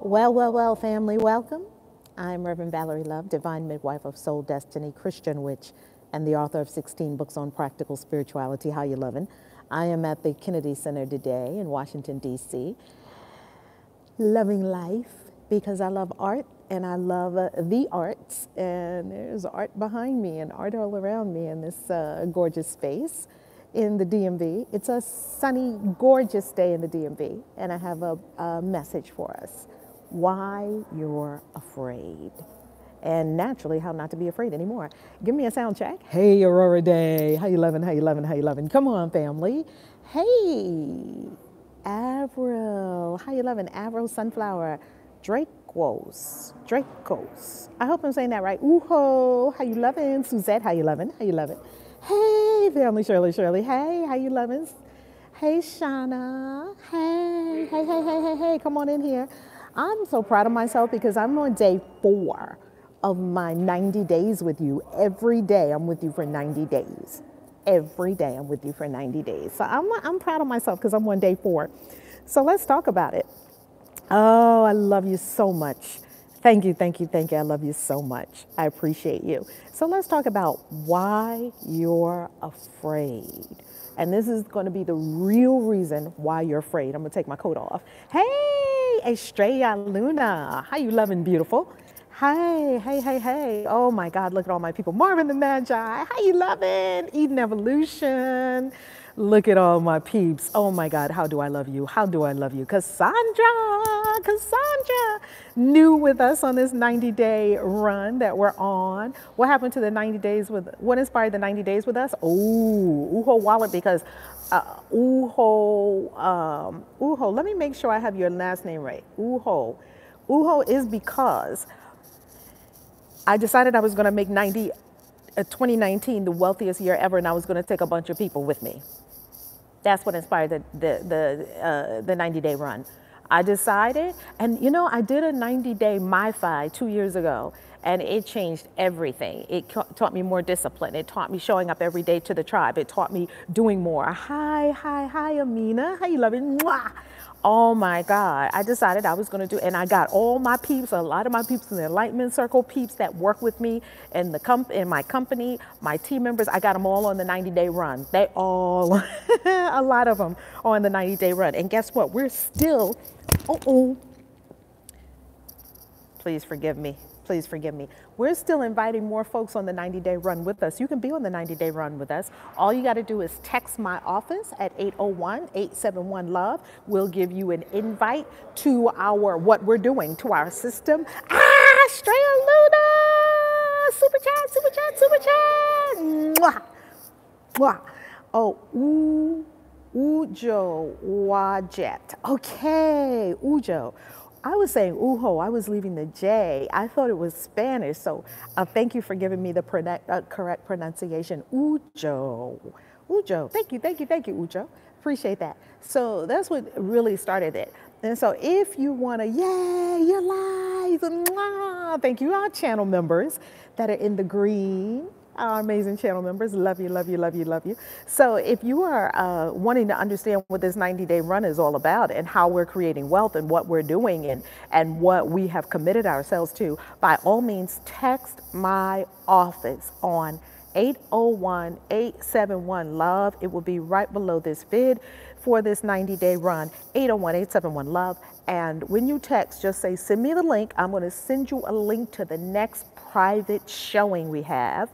Well, family, welcome. I'm Reverend Valerie Love, Divine Midwife of Soul Destiny, Christian Witch, and the author of 16 books on practical spirituality. How you loving? I am at the Kennedy Center today in Washington, D.C., loving life because I love art and I love the arts. And there's art behind me and art all around me in this gorgeous space in the DMV. It's a sunny, gorgeous day in the DMV, and I have a message for us. Why you're afraid. And naturally, how not to be afraid anymore. Give me a sound check. Hey, Aurora Day. How you loving? How you loving? How you loving? Come on, family. Hey, Avril. How you loving? Avril Sunflower. Dracos. I hope I'm saying that right. Uho. How you loving? Suzette. How you loving? How you loving? Hey, family. Shirley. Hey, how you loving? Hey, Shauna. Hey. Come on in here. I'm so proud of myself because I'm on day 4 of my 90 days with you. Every day I'm with you for 90 days. Every day I'm with you for 90 days. So I'm proud of myself because I'm on day 4. So let's talk about it. Oh, I love you so much. Thank you. I love you so much. I appreciate you. So let's talk about why you're afraid. And this is going to be the real reason why you're afraid. I'm going to take my coat off. Hey, Estrella Luna. How you loving, beautiful? Hey. Oh my God, look at all my people. Marvin the Magi. How you loving? Eden Evolution. Look at all my peeps. Oh my God, how do I love you? How do I love you? Cassandra, new with us on this 90-day run that we're on. What happened to the 90 days what inspired the 90 days with us? Oh, Uho Wallet, because Uho, let me make sure I have your last name right. Uho is because I decided I was going to make 2019 the wealthiest year ever, and I was going to take a bunch of people with me. That's what inspired the 90-day run. I decided, and you know, I did a 90-day MiFi 2 years ago, and it changed everything. It taught me more discipline. It taught me showing up every day to the tribe. It taught me doing more. Hi, Amina. How you loving? Mwah! Oh my God, I decided I was going to do, and I got all my peeps, a lot of my peeps in the Enlightenment Circle, peeps that work with me in my company, my team members, I got them all on the 90-day run. They all, a lot of them are on the 90-day run. And guess what? We're still, please forgive me. We're still inviting more folks on the 90-day run with us. You can be on the 90-day run with us. All you got to do is text my office at 801-871-LOVE. We'll give you an invite to what we're doing, to our system. Straya Luna! Super chat! Mwah! Oh, Ujo Wajet. Okay, Ujo. I was saying Ujo, I was leaving the J. I thought it was Spanish, so thank you for giving me the correct pronunciation. Ujo. Thank you, Ujo. Appreciate that. So that's what really started it. And so if you want to, yay, you're live. Mwah, thank you, our channel members that are in the green. Our amazing channel members, love you. So if you are wanting to understand what this 90-day run is all about and how we're creating wealth and what we're doing and what we have committed ourselves to, by all means, text my office on 801-871-LOVE. It will be right below this vid for this 90-day run, 801-871-LOVE. And when you text, just say, send me the link. I'm going to send you a link to the next private showing we have.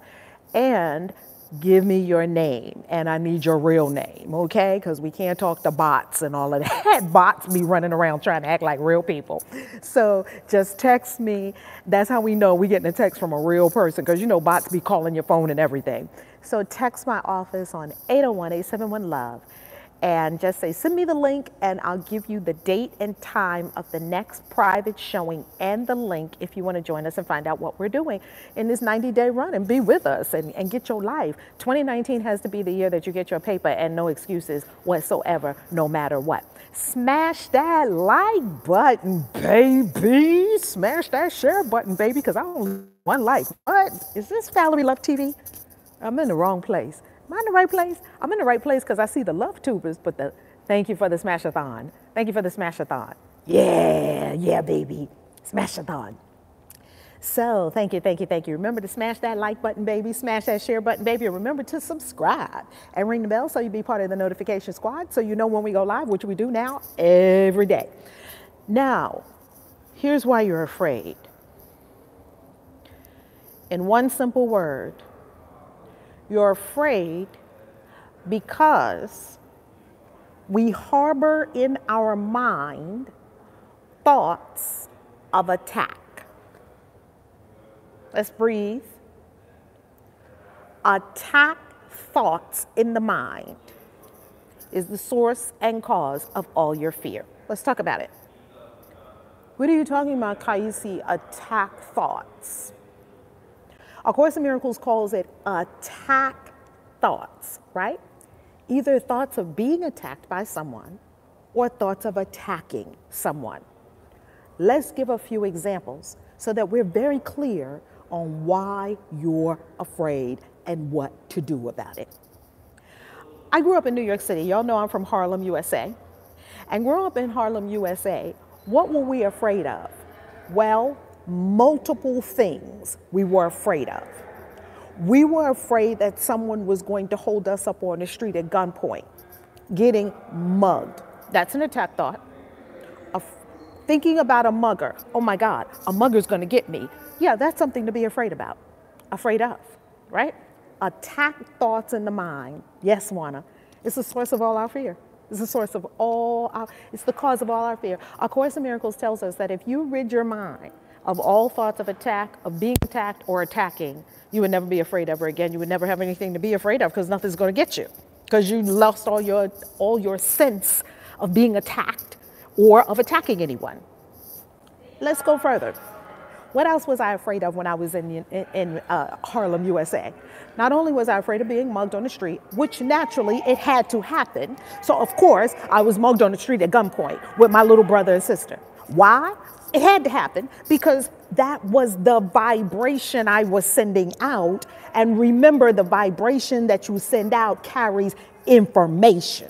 And give me your name, and I need your real name, okay? Because we can't talk to bots and all of that. Bots be running around trying to act like real people. So just text me. That's how we know we're getting a text from a real person, because you know bots be calling your phone and everything. So text my office on 801-871-LOVE. And just say, send me the link, and I'll give you the date and time of the next private showing and the link if you want to join us and find out what we're doing in this 90-day run and be with us and get your life. 2019 has to be the year that you get your paper and no excuses whatsoever, no matter what. Smash that like button, baby. Smash that share button, baby, because I only one like. What? Is this Valerie Love TV? I'm in the wrong place. Am I in the right place? I'm in the right place because I see the LoveTubers, but thank you for the smash-a-thon. Thank you for the smash-a-thon. Yeah, baby. Smash-a-thon. So thank you. Remember to smash that like button, baby. Smash that share button, baby. And remember to subscribe and ring the bell so you be part of the notification squad so you know when we go live, which we do now every day. Now, here's why you're afraid. In one simple word, you're afraid because we harbor in our mind thoughts of attack. Let's breathe. Attack thoughts in the mind is the source and cause of all your fear. Let's talk about it. What are you talking about, KAISI? Attack thoughts. A Course in Miracles calls it attack thoughts, right? Either thoughts of being attacked by someone or thoughts of attacking someone. Let's give a few examples so that we're very clear on why you're afraid and what to do about it. I grew up in New York City. Y'all know I'm from Harlem, USA. And growing up in Harlem, USA, what were we afraid of? Well, multiple things we were afraid of. We were afraid that someone was going to hold us up on the street at gunpoint, getting mugged. That's an attack thought. Thinking about a mugger. Oh my God, a mugger's going to get me. Yeah, that's something to be afraid about, afraid of, right? Attack thoughts in the mind. Yes, Juana. It's the source of all our fear. It's the source of it's the cause of all our fear. A Course in Miracles tells us that if you rid your mind of all thoughts of attack, of being attacked or attacking, you would never be afraid ever again. You would never have anything to be afraid of because nothing's going to get you. Because you lost all your sense of being attacked or of attacking anyone. Let's go further. What else was I afraid of when I was in Harlem, USA? Not only was I afraid of being mugged on the street, which naturally it had to happen. So of course I was mugged on the street at gunpoint with my little brother and sister. Why? It had to happen because that was the vibration I was sending out. And remember, the vibration that you send out carries information.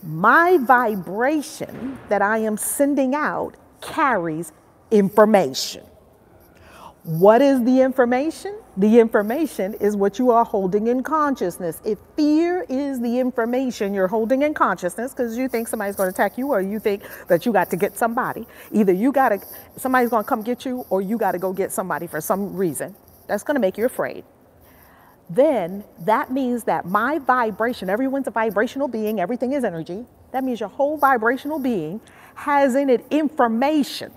My vibration that I am sending out carries information. What is the information? The information is what you are holding in consciousness. If fear is the information you're holding in consciousness because you think somebody's going to attack you or you think that you got to get somebody, either somebody's going to come get you or you got to go get somebody for some reason, that's going to make you afraid. Then that means that my vibration, everyone's a vibrational being, everything is energy. That means your whole vibrational being has in it information.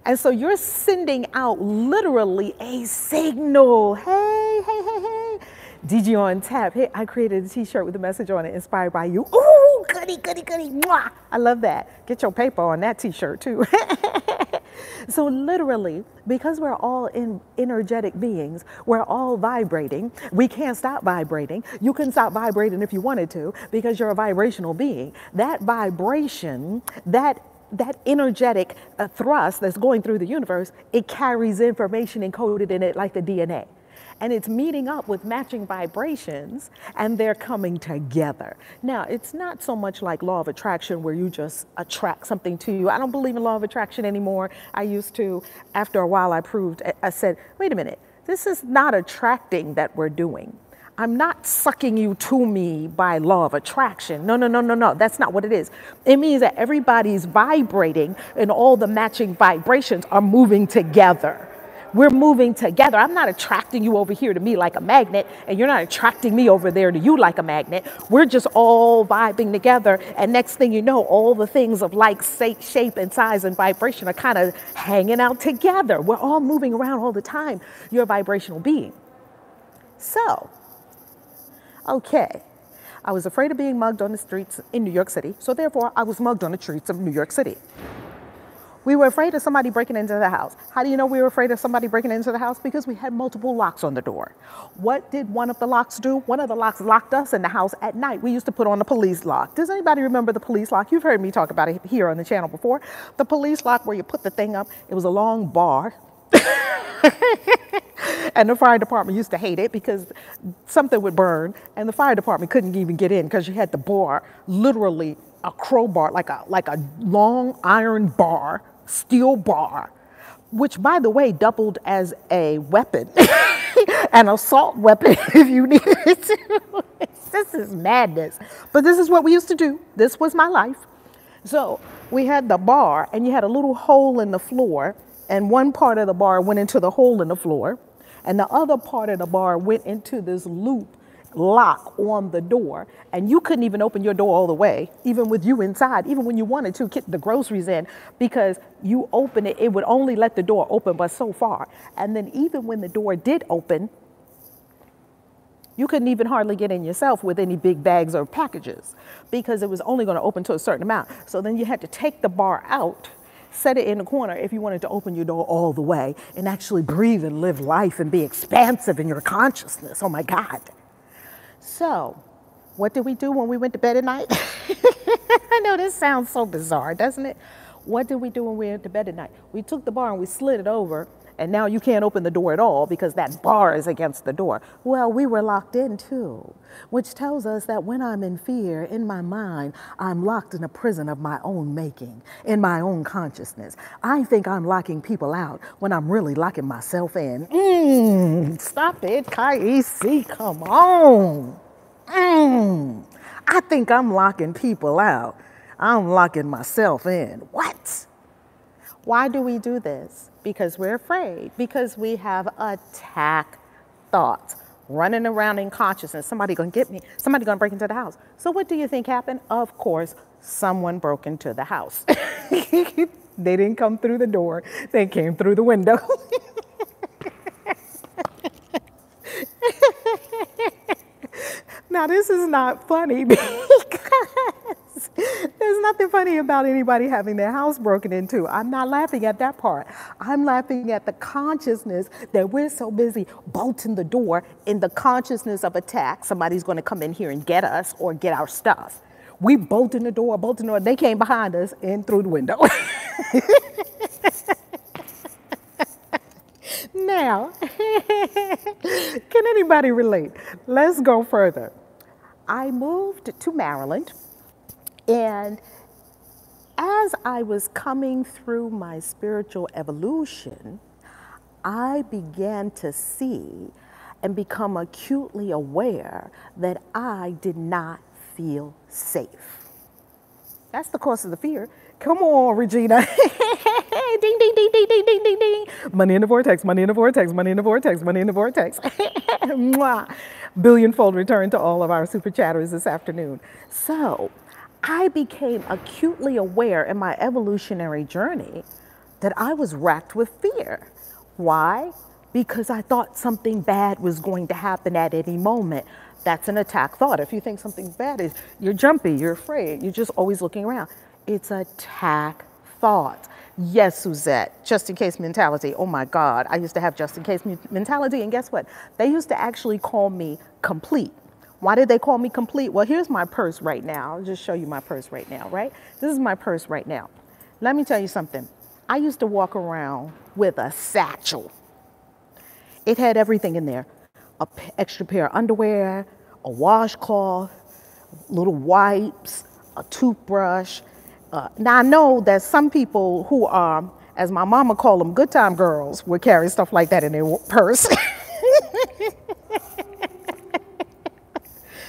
And so you're sending out literally a signal. Hey, DG on tap. Hey, I created a t-shirt with a message on it inspired by you. Ooh, goody. Mwah. I love that. Get your paper on that t-shirt too. So literally, because we're all energetic beings, we're all vibrating. We can't stop vibrating. You couldn't stop vibrating if you wanted to because you're a vibrational being. That vibration, that energetic thrust that's going through the universe, it carries information encoded in it like the DNA. And it's meeting up with matching vibrations and they're coming together. Now, it's not so much like law of attraction where you just attract something to you. I don't believe in law of attraction anymore. I used to. After a while, I said, wait a minute, this is not attracting that we're doing. I'm not sucking you to me by law of attraction. No. That's not what it is. It means that everybody's vibrating and all the matching vibrations are moving together. We're moving together. I'm not attracting you over here to me like a magnet, and you're not attracting me over there to you like a magnet. We're just all vibing together. And next thing you know, all the things of like shape and size and vibration are kind of hanging out together. We're all moving around all the time. You're a vibrational being. So, okay, I was afraid of being mugged on the streets in New York City. So therefore, I was mugged on the streets of New York City. We were afraid of somebody breaking into the house. How do you know we were afraid of somebody breaking into the house? Because we had multiple locks on the door. What did one of the locks do? One of the locks locked us in the house at night. We used to put on the police lock. Does anybody remember the police lock? You've heard me talk about it here on the channel before. The police lock where you put the thing up, it was a long bar. And the fire department used to hate it because something would burn and the fire department couldn't even get in because you had the bar literally a crowbar, like a long iron bar, steel bar, which, by the way, doubled as a weapon, an assault weapon if you needed it to. This is madness. But this is what we used to do. This was my life. So we had the bar, and you had a little hole in the floor, and one part of the bar went into the hole in the floor, and the other part of the bar went into this loop lock on the door, and you couldn't even open your door all the way, even with you inside, even when you wanted to get the groceries in, because you open it, it would only let the door open but so far. And then even when the door did open, you couldn't even hardly get in yourself with any big bags or packages, because it was only going to open to a certain amount. So then you had to take the bar out, set it in the corner if you wanted to open your door all the way and actually breathe and live life and be expansive in your consciousness. Oh my God. So what did we do when we went to bed at night? I know this sounds so bizarre, doesn't it? What did we do when we went to bed at night? We took the bar and we slid it over, and now you can't open the door at all because that bar is against the door. Well, we were locked in too, which tells us that when I'm in fear, in my mind, I'm locked in a prison of my own making, in my own consciousness. I think I'm locking people out when I'm really locking myself in. Stop it, KAISI, come on. I think I'm locking people out. I'm locking myself in. What? Why do we do this? Because we're afraid. Because we have attack thoughts running around in consciousness. Somebody gonna get me. Somebody gonna break into the house. So what do you think happened? Of course, someone broke into the house. They didn't come through the door. They came through the window. Now, this is not funny because there's nothing funny about anybody having their house broken into. I'm not laughing at that part. I'm laughing at the consciousness that we're so busy bolting the door in the consciousness of attack. Somebody's going to come in here and get us or get our stuff. We bolting the door, bolting the door. They came behind us and through the window. Now, can anybody relate? Let's go further. I moved to Maryland, and as I was coming through my spiritual evolution, I began to see and become acutely aware that I did not feel safe. That's the cause of the fear. Come on, Regina. Ding, ding, ding, ding, ding, ding, ding, ding. Money in the vortex, money in the vortex, money in the vortex, money in the vortex. Mwah. Billionfold return to all of our super chatters this afternoon. So I became acutely aware in my evolutionary journey that I was racked with fear. Why? Because I thought something bad was going to happen at any moment. That's an attack thought. If you think something bad is, you're jumpy, you're afraid, you're just always looking around. It's attack thought. Yes, Suzette, just in case mentality. Oh my God, I used to have just in case mentality, and guess what? They used to actually call me complete. Why did they call me complete? Well, here's my purse right now. I'll just show you my purse right now, right? This is my purse right now. Let me tell you something. I used to walk around with a satchel. It had everything in there. An extra pair of underwear, a washcloth, little wipes, a toothbrush. Now, I know that some people who are, as my mama called them, good time girls, would carry stuff like that in their purse.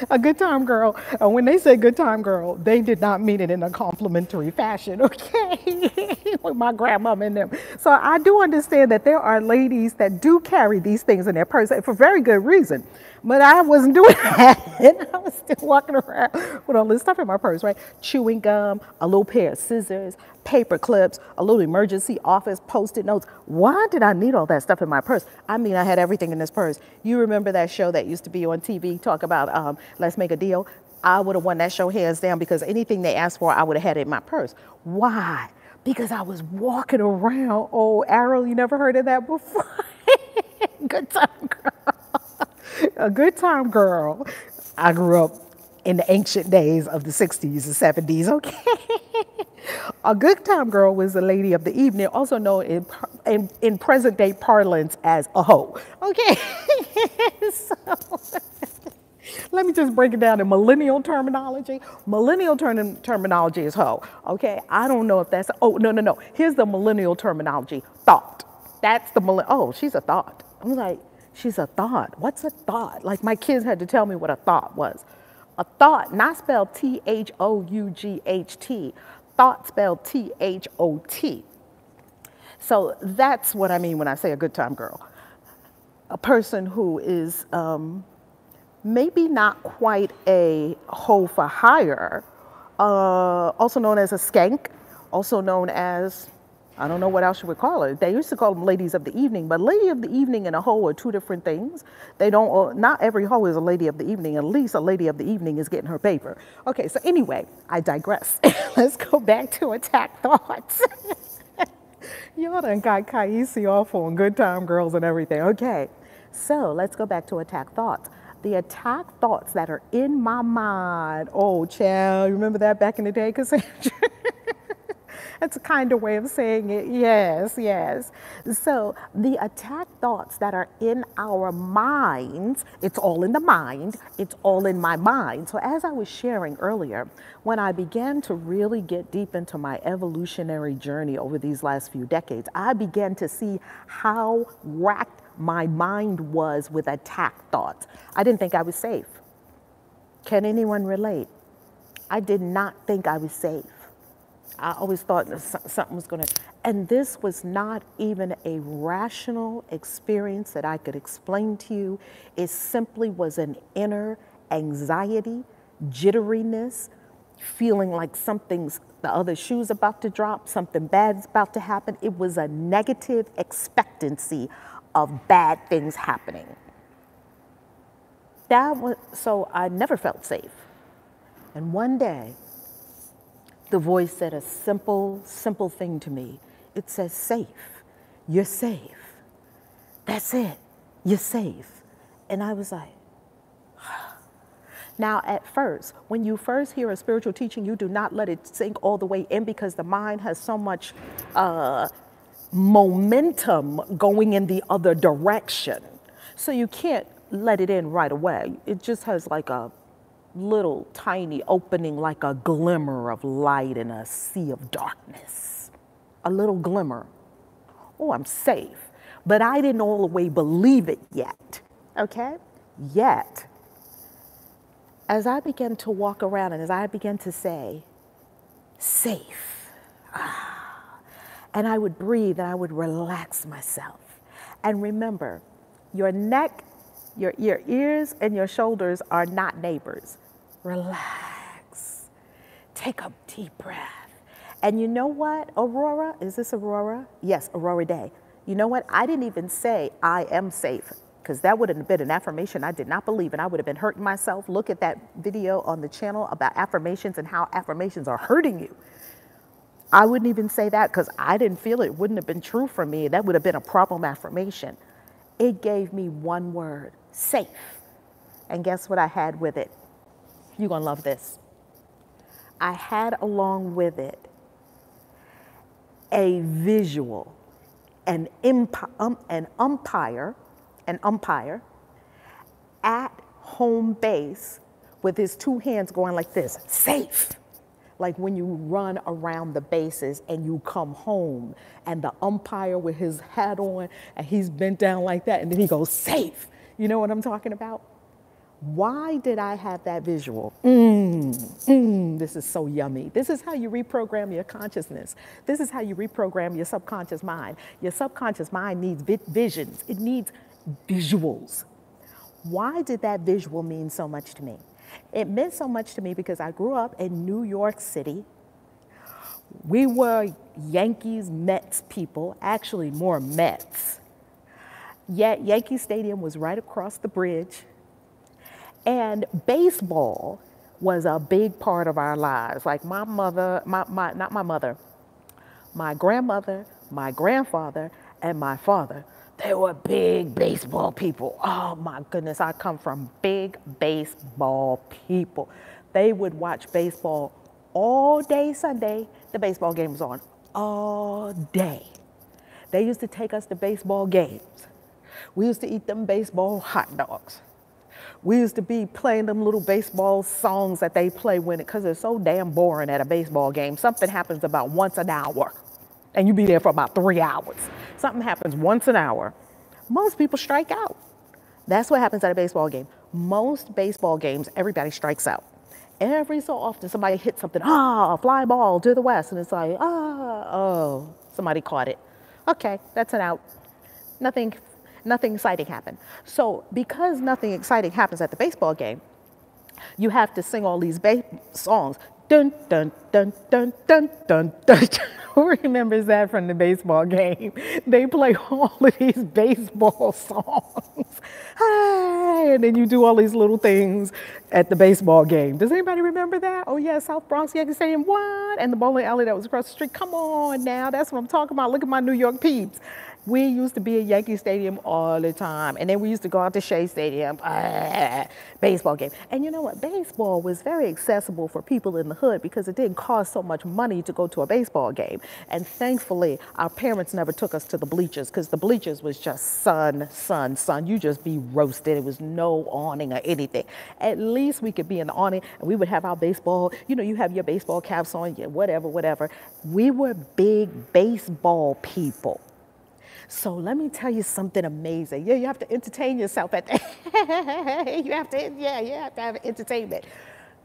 A good time girl. When they say good time girl, they did not mean it in a complimentary fashion, okay? With my grandmama and them. So I do understand that there are ladies that do carry these things in their purse for very good reason. But I wasn't doing that. I was still walking around with all this stuff in my purse, right? Chewing gum, a little pair of scissors, paper clips, a little emergency office Post-it notes. Why did I need all that stuff in my purse? I mean, I had everything in this purse. You remember that show that used to be on TV, talk about Let's Make a Deal? I would have won that show hands down because anything they asked for, I would have had it in my purse. Why? Because I was walking around. Oh, Arrow, you never heard of that before? Good time girl. A good time girl. I grew up in the ancient days of the 60s and 70s, okay? A good time girl was the lady of the evening, also known in present day parlance as a hoe, okay? So, Let me just break it down in millennial terminology. Millennial terminology is hoe, okay? I don't know if that's, oh, no. Here's the millennial terminology, thought. That's the oh, she's a thought. I'm like, she's a thought. What's a thought? Like my kids had to tell me what a thought was. A thought, not spelled T-H-O-U-G-H-T, thought spelled T-H-O-T. So that's what I mean when I say a good time girl. A person who is maybe not quite a hoe for hire, also known as a skank, also known as, I don't know what else you would call it. They used to call them ladies of the evening, but lady of the evening and a hoe are two different things. They don't, not every hoe is a lady of the evening. At least a lady of the evening is getting her paper. Okay, so anyway, I digress. Let's go back to attack thoughts. Y'all done got KAISI off on good time girls and everything. Okay, so let's go back to attack thoughts. The attack thoughts that are in my mind. Oh, child, you remember that back in the day, Cassandra? That's a kind of way of saying it. Yes, yes. So the attack thoughts that are in our minds, it's all in the mind, it's all in my mind. So as I was sharing earlier, when I began to really get deep into my evolutionary journey over these last few decades, I began to see how racked my mind was with attack thoughts. I didn't think I was safe. Can anyone relate? I did not think I was safe. I always thought something was going to, and this was not even a rational experience that I could explain to you. It simply was an inner anxiety, jitteriness, feeling like something's, the other shoe's about to drop, something bad's about to happen. It was a negative expectancy of bad things happening. So I never felt safe. And one day, the voice said a simple thing to me. It says, safe. You're safe. That's it. You're safe. And I was like, now at first, when you first hear a spiritual teaching, you do not let it sink all the way in because the mind has so much momentum going in the other direction. So you can't let it in right away. It just has like a little tiny opening, like a glimmer of light in a sea of darkness. A little glimmer. Oh, I'm safe. But I didn't all the way believe it yet, okay? Yet, as I began to walk around and as I began to say, safe, and I would breathe and I would relax myself. And remember, your neck, your ears and your shoulders are not neighbors. Relax. Take a deep breath. And you know what, Aurora? Is this Aurora? Yes, Aurora Day. You know what? I didn't even say I am safe because that would have been an affirmation I did not believe and I would have been hurting myself. Look at that video on the channel about affirmations and how affirmations are hurting you. I wouldn't even say that because I didn't feel it wouldn't have been true for me. That would have been a problem affirmation. It gave me one word, safe. And guess what I had with it? You're going to love this. I had along with it a visual, an umpire at home base with his two hands going like this, safe. Like when you run around the bases and you come home and the umpire with his hat on and he's bent down like that and then he goes, safe. You know what I'm talking about? Why did I have that visual? This is so yummy. This is how you reprogram your consciousness. This is how you reprogram your subconscious mind. Your subconscious mind needs visions. It needs visuals. Why did that visual mean so much to me? It meant so much to me because I grew up in New York City. We were Yankees, Mets people, actually more Mets. Yet Yankee Stadium was right across the bridge. And baseball was a big part of our lives. Like my mother, not my mother, my grandmother, my grandfather, and my father, they were big baseball people. Oh my goodness, I come from big baseball people. They would watch baseball all day Sunday. The baseball game was on all day. They used to take us to baseball games. We used to eat them baseball hot dogs. We used to be playing them little baseball songs that they play because it's so damn boring at a baseball game. Something happens about once an hour, and you be there for about 3 hours. Something happens once an hour. Most people strike out. That's what happens at a baseball game. Most baseball games, everybody strikes out. Every so often, somebody hits something, fly ball to the west, and it's like, oh, somebody caught it. Okay, that's an out. Nothing exciting happened. So because nothing exciting happens at the baseball game, you have to sing all these songs. Dun, dun, dun, dun, dun, dun, dun. Who remembers that from the baseball game? They play all of these baseball songs. Hey, and then you do all these little things at the baseball game. Does anybody remember that? Oh yeah, South Bronx Yankee Stadium, what? And the bowling alley that was across the street. Come on now, that's what I'm talking about. Look at my New York peeps. We used to be at Yankee Stadium all the time. And then we used to go out to Shea Stadium, baseball game. And you know what? Baseball was very accessible for people in the hood because it didn't cost so much money to go to a baseball game. And thankfully, our parents never took us to the bleachers because the bleachers was just sun. You just be roasted. It was no awning or anything. At least we could be in the awning and we would have our baseball, you have your baseball caps on, whatever. We were big baseball people. So let me tell you something amazing. Yeah, you have to entertain yourself at that. you have to have entertainment.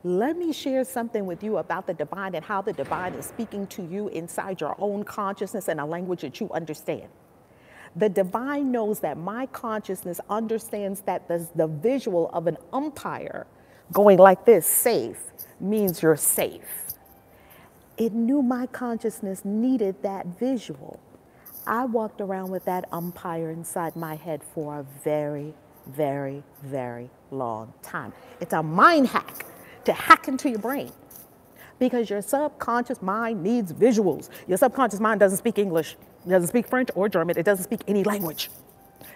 Let me share something with you about the divine and how the divine is speaking to you inside your own consciousness in a language that you understand. The divine knows that my consciousness understands that the visual of an umpire going like this, safe, means you're safe. It knew my consciousness needed that visual. I walked around with that umpire inside my head for a very, very, very long time. It's a mind hack to hack into your brain because your subconscious mind needs visuals. Your subconscious mind doesn't speak English, it doesn't speak French or German, it doesn't speak any language.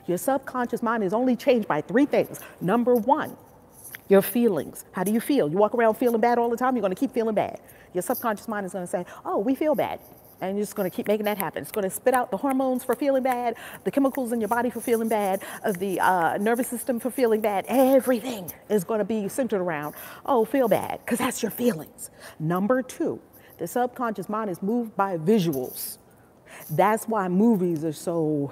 Your subconscious mind is only changed by 3 things. Number 1, your feelings. How do you feel? You walk around feeling bad all the time, you're going to keep feeling bad. Your subconscious mind is going to say, oh, we feel bad. And you're just going to keep making that happen. It's going to spit out the hormones for feeling bad, the chemicals in your body for feeling bad, the nervous system for feeling bad. Everything is going to be centered around, oh, feel bad, because that's your feelings. Number 2, the subconscious mind is moved by visuals. That's why movies are so,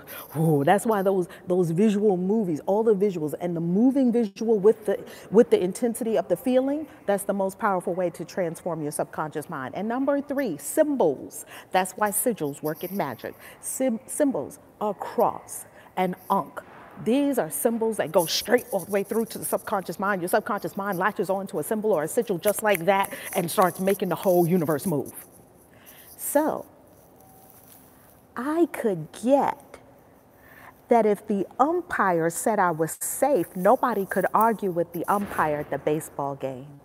that's why those visual movies, all the visuals and the moving visual with the intensity of the feeling, that's the most powerful way to transform your subconscious mind. And number 3, symbols. That's why sigils work in magic. Symbols, a cross, an ankh. These are symbols that go straight all the way through to the subconscious mind. Your subconscious mind latches onto a symbol or a sigil just like that and starts making the whole universe move. So, I could get that if the umpire said I was safe, nobody could argue with the umpire at the baseball game.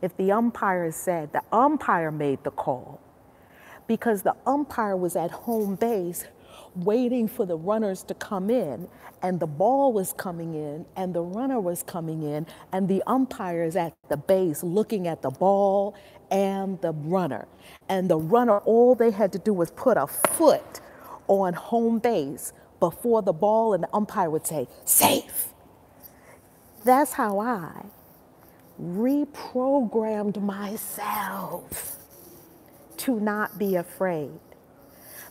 If the umpire said, the umpire made the call, because the umpire was at home base waiting for the runners to come in, and the ball was coming in, and the runner was coming in, and the umpire is at the base looking at the ball and the runner. And the runner, all they had to do was put a foot on home base before the ball, and the umpire would say, safe. That's how I reprogrammed myself to not be afraid,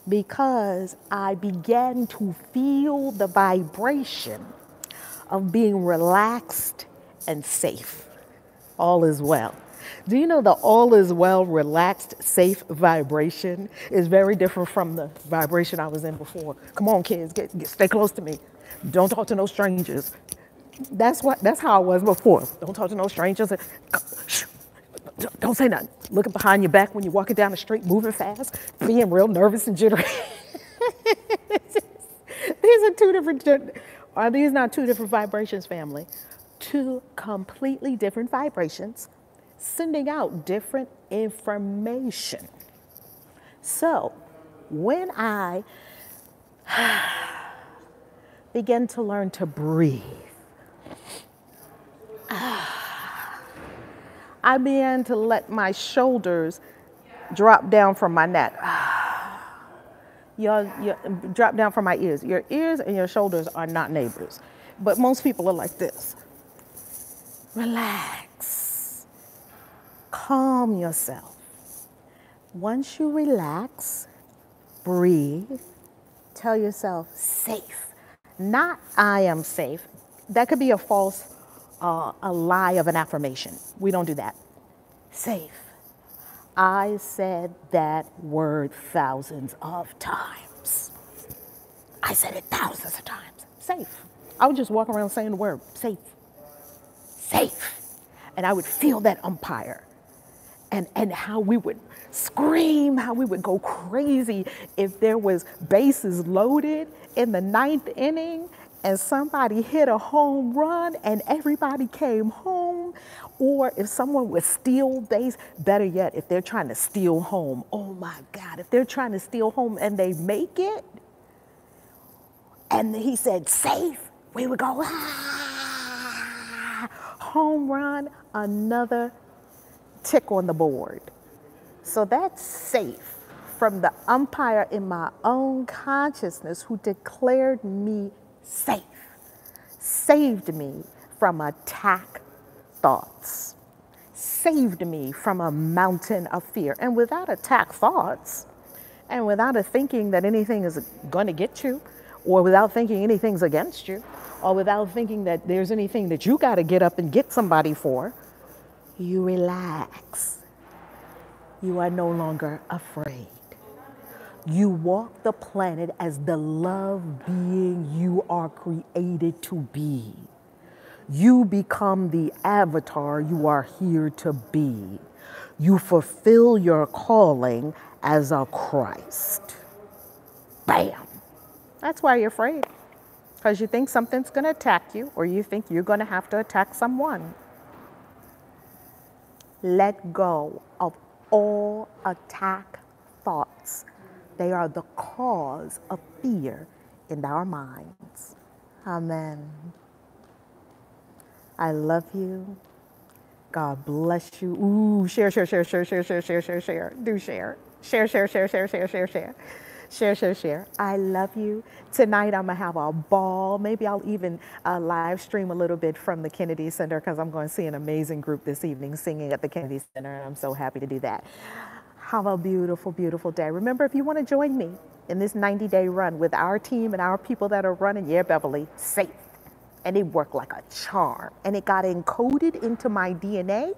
because I began to feel the vibration of being relaxed and safe. All is well. Do you know the all is well, relaxed, safe vibration is very different from the vibration I was in before? Come on, kids, stay close to me. Don't talk to no strangers. That's how I was before. Don't talk to no strangers. Don't say nothing. Looking behind your back when you're walking down the street, moving fast, being real nervous and jittery. These are 2 different, are these not 2 different vibrations, family? 2 completely different vibrations, sending out different information. So when I began to learn to breathe, I began to let my shoulders drop down from my neck. Drop down from my ears. Your ears and your shoulders are not neighbors, but most people are like this. Relax. Calm yourself. Once you relax, breathe, tell yourself safe. Not I am safe. That could be a false, a lie of an affirmation. We don't do that. Safe. I said that word thousands of times. I said it thousands of times. Safe. I would just walk around saying the word safe. Safe. And I would feel that umpire. And how we would scream, how we would go crazy if there was bases loaded in the ninth inning and somebody hit a home run and everybody came home, or if someone would steal base, better yet, if they're trying to steal home, oh my God, if they're trying to steal home and they make it, and he said safe, we would go, ah, home run, another tick on the board. So that's safe from the umpire in my own consciousness who declared me safe, saved me from attack thoughts, saved me from a mountain of fear. And without attack thoughts, and without a thinking that anything is going to get you, or without thinking anything's against you, or without thinking that there's anything that you got to get up and get somebody for, you relax. You are no longer afraid. You walk the planet as the love being you are created to be. You become the avatar you are here to be. You fulfill your calling as a Christ. Bam. That's why you're afraid. Because you think something's going to attack you, or you think you're going to have to attack someone. Let go of all attack thoughts. They are the cause of fear in our minds. Amen. I love you. God bless you. Ooh, share, share, share, share, share, share, share, share, share. Do share. Share, share, share, share, share, share, share. Share, share, share. I love you. Tonight I'm going to have a ball. Maybe I'll even live stream a little bit from the Kennedy Center because I'm going to see an amazing group this evening singing at the Kennedy Center. And I'm so happy to do that. Have a beautiful, beautiful day. Remember, if you want to join me in this 90-day run with our team and our people that are running, yeah, Beverly, safe. And it worked like a charm. And it got encoded into my DNA.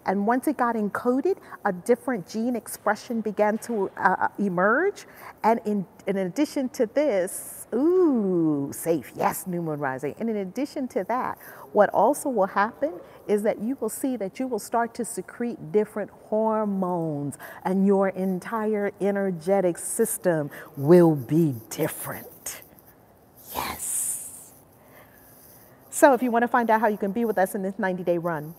And once it got encoded, a different gene expression began to emerge. And in addition to this, ooh, safe, yes, new moon rising. And in addition to that, what also will happen is that you will see that you will start to secrete different hormones and your entire energetic system will be different. Yes. So if you want to find out how you can be with us in this 90-day run,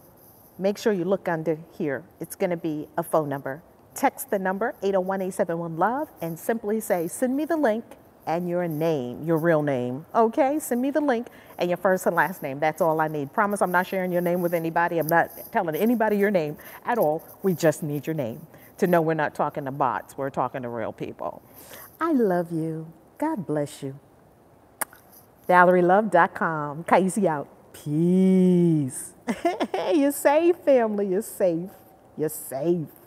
make sure you look under here. It's going to be a phone number. Text the number 801-871-LOVE and simply say, send me the link and your name, your real name. Okay, send me the link and your first and last name. That's all I need. Promise I'm not sharing your name with anybody. I'm not telling anybody your name at all. We just need your name to know we're not talking to bots. We're talking to real people. I love you. God bless you. ValerieLove.com. KAISI out. Peace. You're safe, family. You're safe. You're safe.